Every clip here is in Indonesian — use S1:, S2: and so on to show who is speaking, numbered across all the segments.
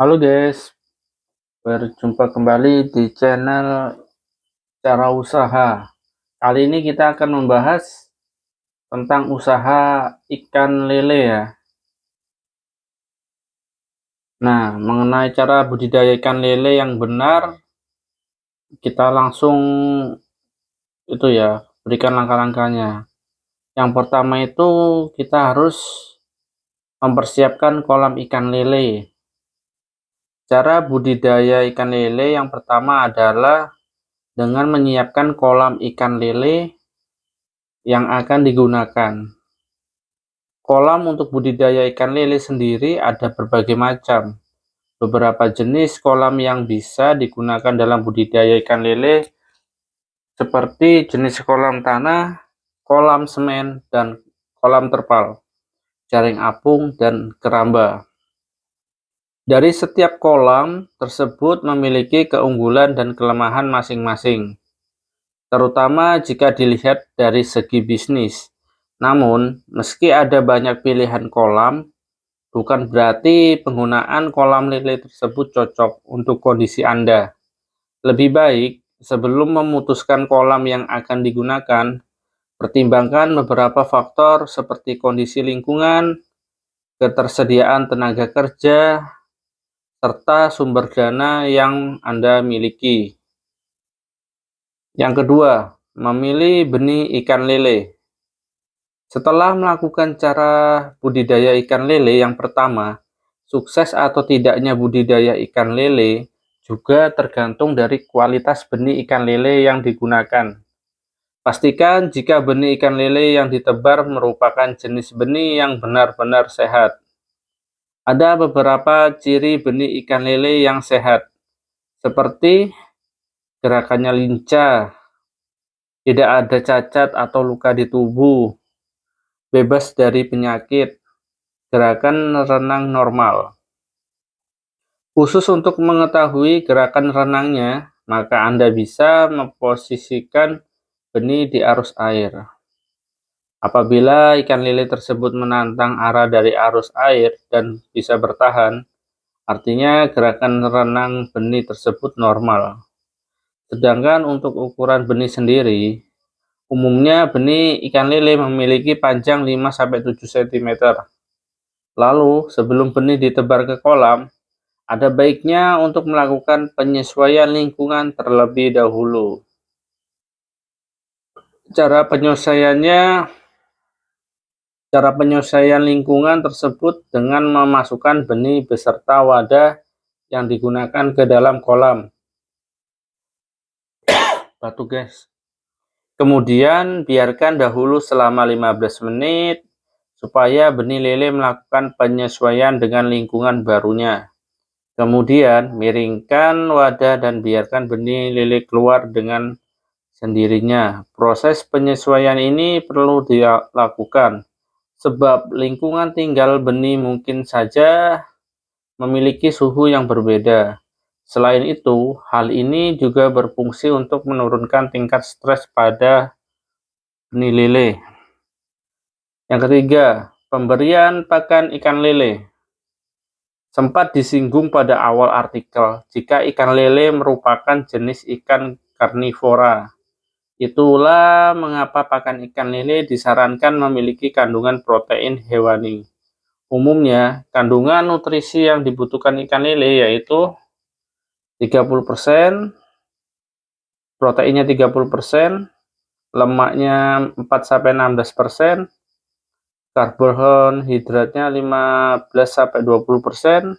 S1: Halo guys, berjumpa kembali di channel Cara Usaha. Kali ini kita akan membahas tentang usaha ikan lele ya. Nah, mengenai cara budidaya ikan lele yang benar, kita langsung itu ya, berikan langkah-langkahnya. Yang pertama itu kita harus mempersiapkan kolam ikan lele. Cara budidaya ikan lele yang pertama adalah dengan menyiapkan kolam ikan lele yang akan digunakan. Kolam untuk budidaya ikan lele sendiri ada berbagai macam. Beberapa jenis kolam yang bisa digunakan dalam budidaya ikan lele seperti jenis kolam tanah, kolam semen, dan kolam terpal, jaring apung, dan keramba. Dari setiap kolam tersebut memiliki keunggulan dan kelemahan masing-masing, terutama jika dilihat dari segi bisnis. Namun, meski ada banyak pilihan kolam, bukan berarti penggunaan kolam lele tersebut cocok untuk kondisi Anda. Lebih baik, sebelum memutuskan kolam yang akan digunakan, pertimbangkan beberapa faktor seperti kondisi lingkungan, ketersediaan tenaga kerja, serta sumber dana yang Anda miliki. Yang kedua, memilih benih ikan lele. Setelah melakukan cara budidaya ikan lele yang pertama, sukses atau tidaknya budidaya ikan lele juga tergantung dari kualitas benih ikan lele yang digunakan. Pastikan jika benih ikan lele yang ditebar merupakan jenis benih yang benar-benar sehat. Ada beberapa ciri benih ikan lele yang sehat, seperti gerakannya lincah, tidak ada cacat atau luka di tubuh, bebas dari penyakit, gerakan renang normal. Khusus untuk mengetahui gerakan renangnya, maka Anda bisa memposisikan benih di arus air. Apabila ikan lele tersebut menantang arah dari arus air dan bisa bertahan, artinya gerakan renang benih tersebut normal. Sedangkan untuk ukuran benih sendiri, umumnya benih ikan lele memiliki panjang 5-7 cm. Lalu, sebelum benih ditebar ke kolam, ada baiknya untuk melakukan penyesuaian lingkungan terlebih dahulu. Cara penyesuaian lingkungan tersebut dengan memasukkan benih beserta wadah yang digunakan ke dalam kolam. Batu guys. Kemudian biarkan dahulu selama 15 menit supaya benih lele melakukan penyesuaian dengan lingkungan barunya. Kemudian miringkan wadah dan biarkan benih lele keluar dengan sendirinya. Proses penyesuaian ini perlu dilakukan sebab lingkungan tinggal benih mungkin saja memiliki suhu yang berbeda. Selain itu, hal ini juga berfungsi untuk menurunkan tingkat stres pada benih lele. Yang ketiga, pemberian pakan ikan lele. Sempat disinggung pada awal artikel, jika ikan lele merupakan jenis ikan karnivora. Itulah mengapa pakan ikan lele disarankan memiliki kandungan protein hewani. Umumnya, kandungan nutrisi yang dibutuhkan ikan lele yaitu 30%, proteinnya 30%, lemaknya 4-16%, karbohidratnya 15-20%,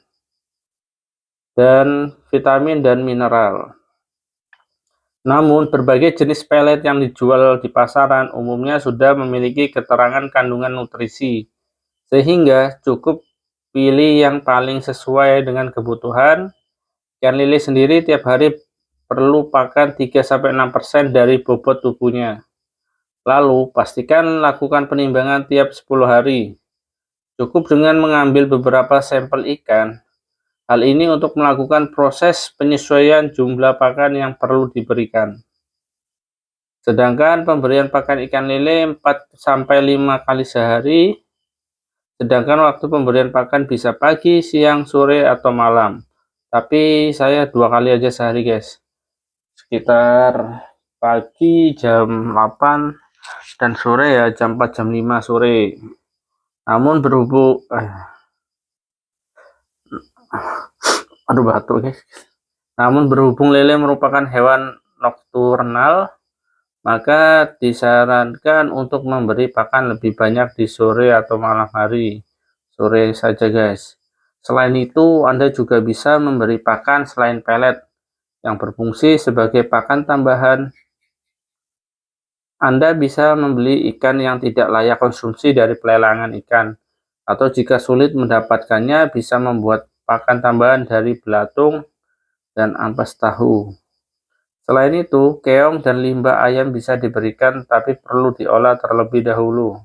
S1: dan vitamin dan mineral. Namun, berbagai jenis pelet yang dijual di pasaran umumnya sudah memiliki keterangan kandungan nutrisi, sehingga cukup pilih yang paling sesuai dengan kebutuhan. Ikan lele sendiri tiap hari perlu pakan 3-6% dari bobot tubuhnya. Lalu, pastikan lakukan penimbangan tiap 10 hari. Cukup dengan mengambil beberapa sampel ikan. Hal ini untuk melakukan proses penyesuaian jumlah pakan yang perlu diberikan. Sedangkan pemberian pakan ikan lele 4-5 kali sehari. Sedangkan waktu pemberian pakan bisa pagi, siang, sore, atau malam. Tapi saya 2 kali aja sehari guys, sekitar pagi jam 8 dan sore ya jam 4 jam 5 sore. Namun berhubung aduh batuk guys. Namun berhubung lele merupakan hewan nokturnal, maka disarankan untuk memberi pakan lebih banyak di sore atau malam hari. Sore saja guys. Selain itu, Anda juga bisa memberi pakan selain pelet yang berfungsi sebagai pakan tambahan. Anda bisa membeli ikan yang tidak layak konsumsi dari pelelangan ikan, atau jika sulit mendapatkannya bisa membuat pakan tambahan dari belatung dan ampas tahu. Selain itu, keong dan limbah ayam bisa diberikan tapi perlu diolah terlebih dahulu.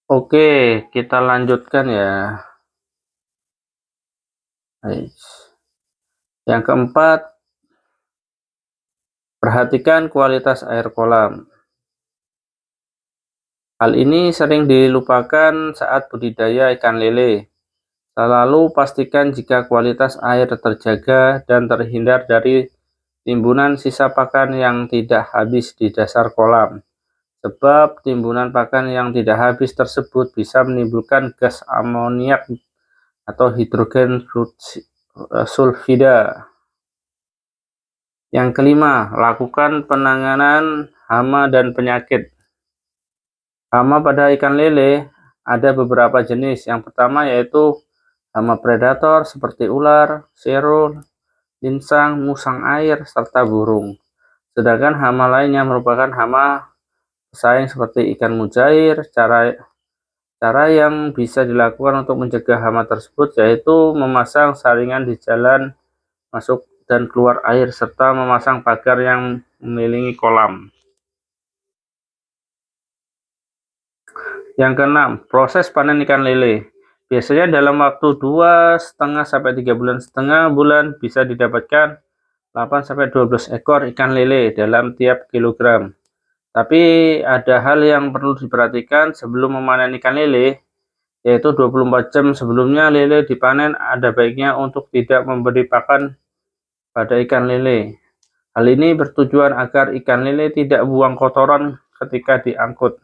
S1: Oke, kita lanjutkan ya. Yang keempat, perhatikan kualitas air kolam. Hal ini sering dilupakan saat budidaya ikan lele. Selalu pastikan jika kualitas air terjaga dan terhindar dari timbunan sisa pakan yang tidak habis di dasar kolam. Sebab timbunan pakan yang tidak habis tersebut bisa menimbulkan gas amoniak atau hidrogen sulfida. Yang kelima, lakukan penanganan hama dan penyakit. Hama pada ikan lele ada beberapa jenis. Yang pertama yaitu hama predator seperti ular, serul, linsang, musang air, serta burung. Sedangkan hama lainnya merupakan hama pesaing seperti ikan mujair. Cara yang bisa dilakukan untuk mencegah hama tersebut yaitu memasang saringan di jalan masuk dan keluar air serta memasang pagar yang mengelilingi kolam. Yang keenam, proses panen ikan lele. Biasanya dalam waktu 2,5–3,5 bulan bisa didapatkan 8–12 ekor ikan lele dalam tiap kilogram. Tapi ada hal yang perlu diperhatikan sebelum memanen ikan lele, yaitu 24 jam sebelumnya lele dipanen ada baiknya untuk tidak memberi pakan pada ikan lele. Hal ini bertujuan agar ikan lele tidak buang kotoran ketika diangkut.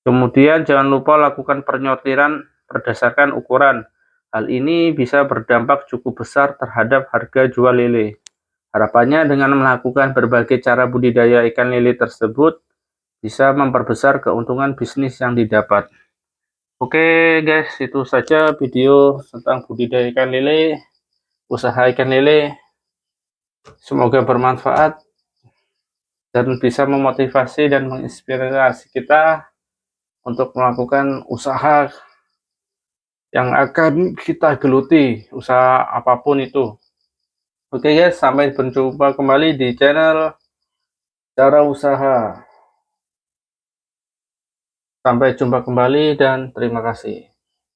S1: Kemudian jangan lupa lakukan penyortiran berdasarkan ukuran. Hal ini bisa berdampak cukup besar terhadap harga jual lele. Harapannya dengan melakukan berbagai cara budidaya ikan lele tersebut bisa memperbesar keuntungan bisnis yang didapat. Oke guys, itu saja video tentang budidaya ikan lele, usaha ikan lele. Semoga bermanfaat dan bisa memotivasi dan menginspirasi kita untuk melakukan usaha yang akan kita geluti, usaha apapun itu. Oke guys, sampai berjumpa kembali di channel Cara Usaha. Sampai jumpa kembali dan terima kasih.